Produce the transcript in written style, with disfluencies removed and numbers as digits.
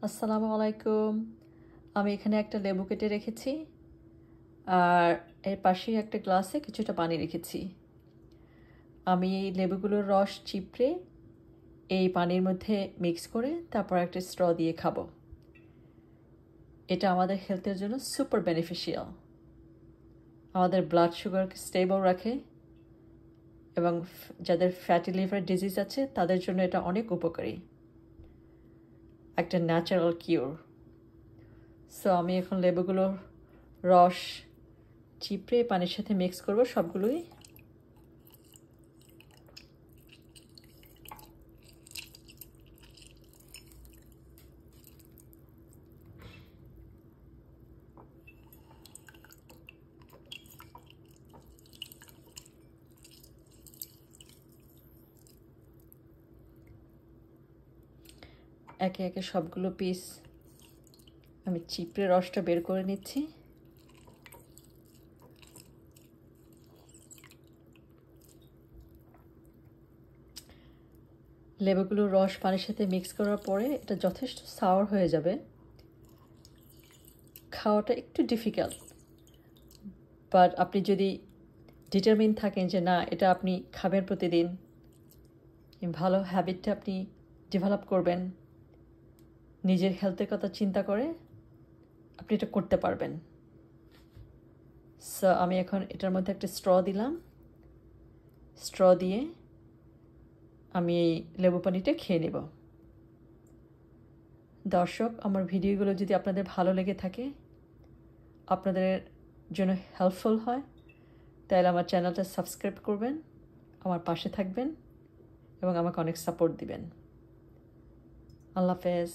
আসসালামু আলাইকুম। আমি এখানে একটা লেবু কেটে রেখেছি আর এর পাশেই একটা গ্লাসে কিছুটা পানি রেখেছি। আমি এই লেবুগুলোর রস চিপড়ে এই পানির মধ্যে মিক্স করে তারপর একটা স্ট্র দিয়ে খাবো। এটা আমাদের হেলথের জন্য সুপার বেনিফিশিয়াল। আমাদের ব্লাড সুগারকে স্টেবল রাখে এবং যাদের ফ্যাটি লিভার ডিজিজ আছে তাদের জন্য এটা অনেক উপকারী, একটা ন্যাচারাল কিউর। সো আমি এখন লেবুগুলোর রস চিপড়ে পানির সাথে মিক্স করব সবগুলোই। একে একে সবগুলো পিস আমি চিপড়ে রসটা বের করে নিচ্ছি। লেবুগুলোর রস পানির সাথে মিক্স করার পরে এটা যথেষ্ট সাওয়ার হয়ে যাবে। খাওয়াটা একটু ডিফিকাল্ট, বাট আপনি যদি ডিটারমিন থাকেন যে না এটা আপনি খাবেন প্রতিদিন, ভালো হ্যাবিটটা আপনি ডেভেলপ করবেন, নিজের হেলথের কথা চিন্তা করে আপনি এটা করতে পারবেন। সো আমি এখন এটার মধ্যে একটা স্ট্র দিলাম। স্ট্র দিয়ে আমি এই লেবু পানিটা খেয়ে নেব। দর্শক, আমার ভিডিওগুলো যদি আপনাদের ভালো লেগে থাকে, আপনাদের জন্য হেল্পফুল হয়, তাহলে আমার চ্যানেলটা সাবস্ক্রাইব করবেন, আমার পাশে থাকবেন এবং আমাকে অনেক সাপোর্ট দিবেন। আল্লাহ হাফেজ।